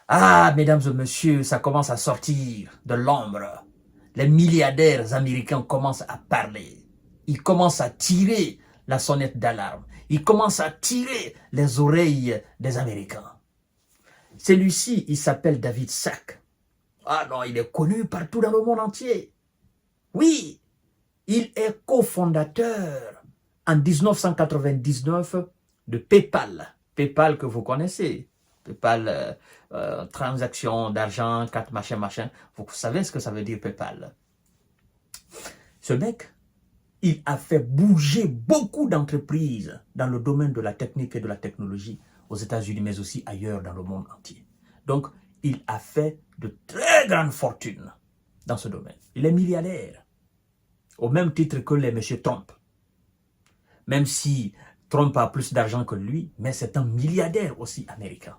Ah, mesdames et messieurs, ça commence à sortir de l'ombre. Les milliardaires américains commencent à parler. Ils commencent à tirer la sonnette d'alarme. Ils commencent à tirer les oreilles des Américains. Celui-ci, il s'appelle David Sacks. Ah non, il est connu partout dans le monde entier. Oui, il est cofondateur en 1999 de PayPal. PayPal que vous connaissez. PayPal, transaction d'argent, 4 machin, machin. Vous savez ce que ça veut dire PayPal. Ce mec, il a fait bouger beaucoup d'entreprises dans le domaine de la technique et de la technologie aux États-Unis, mais aussi ailleurs dans le monde entier. Donc, il a fait de très grandes fortunes dans ce domaine. Il est milliardaire, au même titre que les M. Trump. Même si Trump a plus d'argent que lui, mais c'est un milliardaire aussi américain.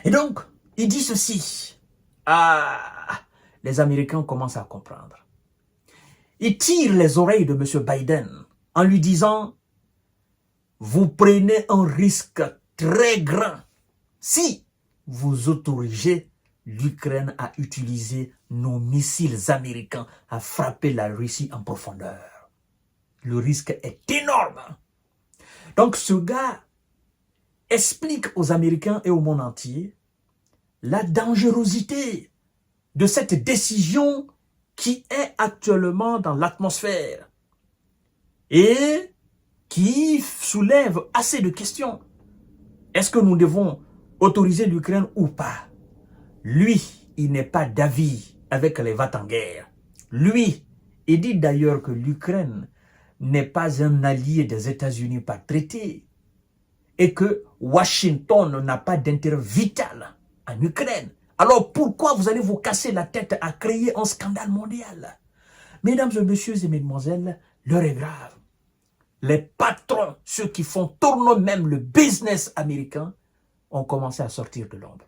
Et donc, il dit ceci. Ah, les Américains commencent à comprendre. Il tire les oreilles de M. Biden en lui disant « Vous prenez un risque très grand si vous autorisez l'Ukraine à utiliser nos missiles américains à frapper la Russie en profondeur. Le risque est énorme. » Donc ce gars explique aux Américains et au monde entier la dangerosité de cette décision qui est actuellement dans l'atmosphère et qui soulève assez de questions. Est-ce que nous devons autoriser l'Ukraine ou pas? Lui, il n'est pas d'avis avec les va-t-en-guerre. Lui, il dit d'ailleurs que l'Ukraine n'est pas un allié des États-Unis par traité et que Washington n'a pas d'intérêt vital en Ukraine. Alors pourquoi vous allez vous casser la tête à créer un scandale mondial? Mesdames et messieurs et mesdemoiselles, l'heure est grave. Les patrons, ceux qui font tourner même le business américain, ont commencé à sortir de l'ombre.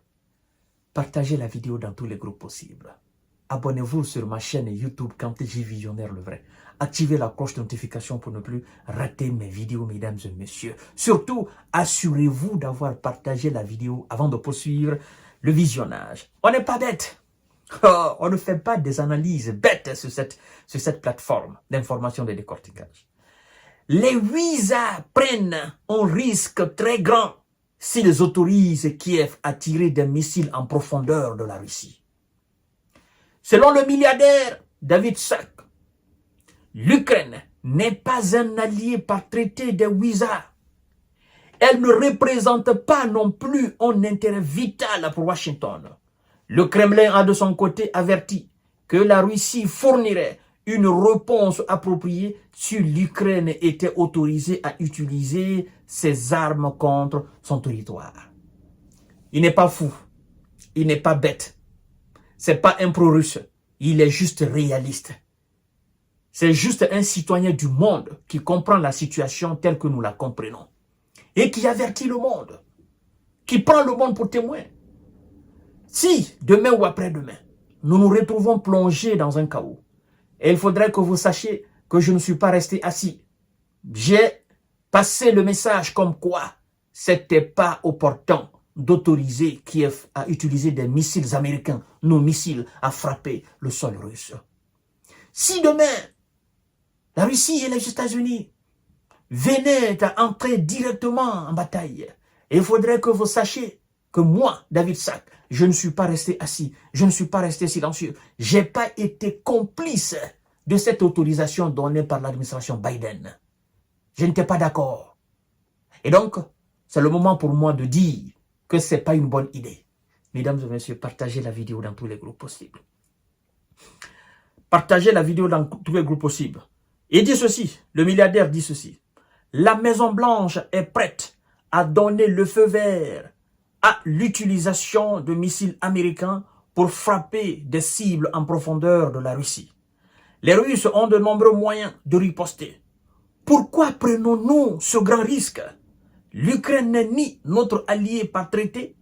Partagez la vidéo dans tous les groupes possibles. Abonnez-vous sur ma chaîne YouTube Kanté-J Visionnaire le vrai. Activez la cloche de notification pour ne plus rater mes vidéos, mesdames et messieurs. Surtout, assurez-vous d'avoir partagé la vidéo avant de poursuivre le visionnage. On n'est pas bête. Oh, on ne fait pas des analyses bêtes sur cette plateforme d'information et de décortiquage. Les Ouïsa prennent un risque très grand s'ils autorisent Kiev à tirer des missiles en profondeur de la Russie. Selon le milliardaire David Sacks, l'Ukraine n'est pas un allié par traité des Ouïsa. Elle ne représente pas non plus un intérêt vital pour Washington. Le Kremlin a de son côté averti que la Russie fournirait une réponse appropriée si l'Ukraine était autorisée à utiliser ses armes contre son territoire. Il n'est pas fou, il n'est pas bête, c'est pas un pro-russe, il est juste réaliste. C'est juste un citoyen du monde qui comprend la situation telle que nous la comprenons et qui avertit le monde, qui prend le monde pour témoin. Si, demain ou après-demain, nous nous retrouvons plongés dans un chaos, et il faudrait que vous sachiez que je ne suis pas resté assis. J'ai passé le message comme quoi c'était pas opportun d'autoriser Kiev à utiliser des missiles américains, nos missiles, à frapper le sol russe. Si demain, la Russie et les États-Unis venaient à entrer directement en bataille, il faudrait que vous sachiez que moi, David Sacks, je ne suis pas resté assis, je ne suis pas resté silencieux. Je n'ai pas été complice de cette autorisation donnée par l'administration Biden. Je n'étais pas d'accord. Et donc, c'est le moment pour moi de dire que ce n'est pas une bonne idée. Mesdames et messieurs, partagez la vidéo dans tous les groupes possibles. Partagez la vidéo dans tous les groupes possibles. Et dit ceci, le milliardaire dit ceci. La Maison-Blanche est prête à donner le feu vert à l'utilisation de missiles américains pour frapper des cibles en profondeur de la Russie. Les Russes ont de nombreux moyens de riposter. Pourquoi prenons-nous ce grand risque? L'Ukraine n'est ni notre allié par traité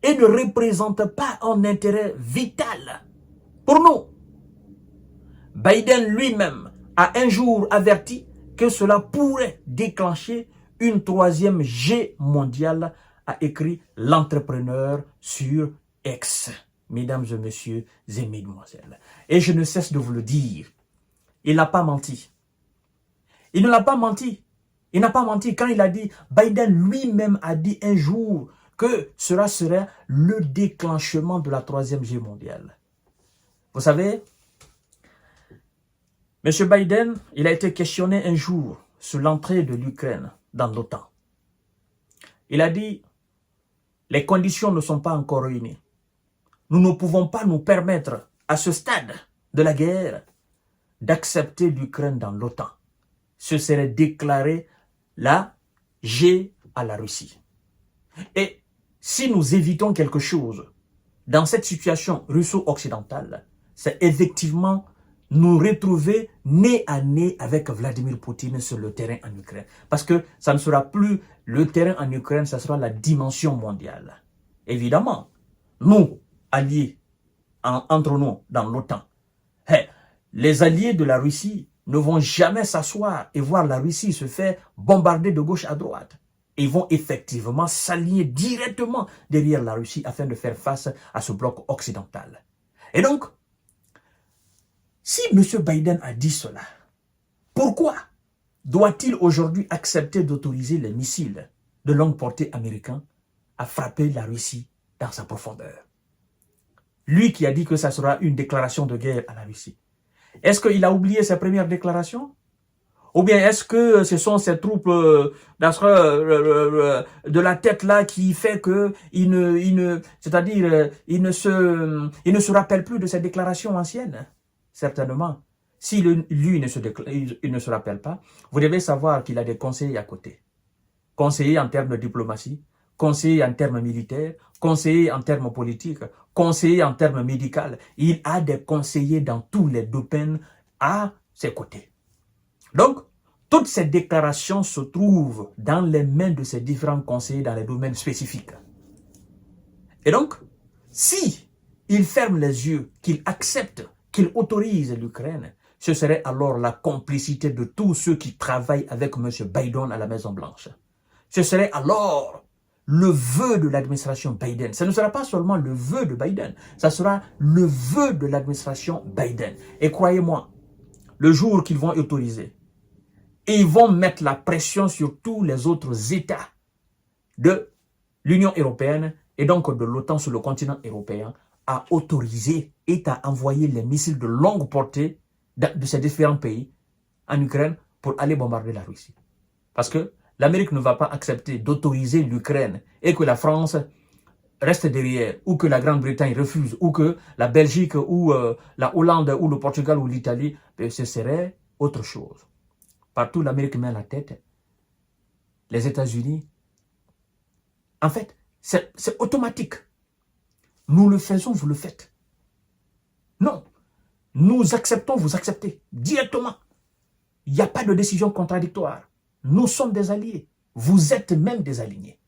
et ne représente pas un intérêt vital pour nous. Biden lui-même a un jour averti que cela pourrait déclencher une troisième guerre mondiale, a écrit l'entrepreneur sur X, mesdames et messieurs et mesdemoiselles. Et je ne cesse de vous le dire, il n'a pas menti. Il ne l'a pas menti. Il n'a pas menti quand il a dit, Biden lui-même a dit un jour que cela serait le déclenchement de la Troisième Guerre mondiale. Vous savez, M. Biden, il a été questionné un jour sur l'entrée de l'Ukraine dans l'OTAN. Il a dit, les conditions ne sont pas encore réunies. Nous ne pouvons pas nous permettre, à ce stade de la guerre, d'accepter l'Ukraine dans l'OTAN. Ce serait déclarer la guerre à la Russie. Et si nous évitons quelque chose dans cette situation russo-occidentale, c'est effectivement nous retrouver nez à nez avec Vladimir Poutine sur le terrain en Ukraine. Parce que ça ne sera plus le terrain en Ukraine, ça sera la dimension mondiale. Évidemment, nous, alliés entre nous dans l'OTAN, les alliés de la Russie ne vont jamais s'asseoir et voir la Russie se faire bombarder de gauche à droite. Ils vont effectivement s'aligner directement derrière la Russie afin de faire face à ce bloc occidental. Et donc, si M. Biden a dit cela, pourquoi doit-il aujourd'hui accepter d'autoriser les missiles de longue portée américains à frapper la Russie dans sa profondeur? Lui qui a dit que ça sera une déclaration de guerre à la Russie. Est-ce qu'il a oublié ses premières déclarations? Ou bien est-ce que ce sont ces troupes de la tête là qui fait que il ne se rappelle plus de ses déclarations anciennes? Certainement. Si lui ne se rappelle pas, vous devez savoir qu'il a des conseillers à côté. Conseillers en termes de diplomatie, conseillers en termes militaires, conseillers en termes politiques, conseillers en termes médicaux. Il a des conseillers dans tous les domaines à ses côtés. Donc, toutes ces déclarations se trouvent dans les mains de ces différents conseillers dans les domaines spécifiques. Et donc, si il ferme les yeux, qu'il accepte, qu'il autorise l'Ukraine, ce serait alors la complicité de tous ceux qui travaillent avec M. Biden à la Maison-Blanche. Ce serait alors le vœu de l'administration Biden. Ce ne sera pas seulement le vœu de Biden, ça sera le vœu de l'administration Biden. Et croyez-moi, le jour qu'ils vont autoriser, ils vont mettre la pression sur tous les autres États de l'Union européenne et donc de l'OTAN sur le continent européen à autoriser et à envoyer les missiles de longue portée de ces différents pays en Ukraine pour aller bombarder la Russie. Parce que l'Amérique ne va pas accepter d'autoriser l'Ukraine et que la France reste derrière, ou que la Grande-Bretagne refuse, ou que la Belgique, ou la Hollande, ou le Portugal, ou l'Italie, ce serait autre chose. Partout, l'Amérique met la tête. Les États-Unis. En fait, c'est automatique. Nous le faisons, vous le faites. Non. Nous acceptons, vous acceptez. Directement. Il n'y a pas de décision contradictoire. Nous sommes des alliés. Vous êtes même des alignés.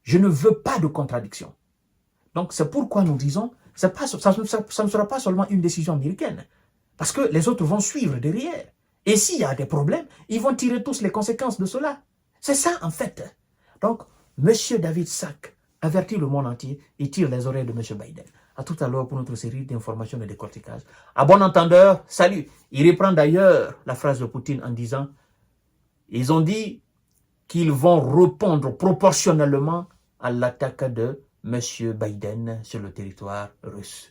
Je ne veux pas de contradiction. Donc, c'est pourquoi nous disons, ça ne sera pas seulement une décision américaine. Parce que les autres vont suivre derrière. Et s'il y a des problèmes, ils vont tirer tous les conséquences de cela. C'est ça, en fait. Donc, M. David Sack avertit le monde entier et tire les oreilles de M. Biden. À tout à l'heure pour notre série d'informations et de décortiquage. À bon entendeur, salut. Il reprend d'ailleurs la phrase de Poutine en disant, ils ont dit qu'ils vont répondre proportionnellement à l'attaque de M. Biden sur le territoire russe.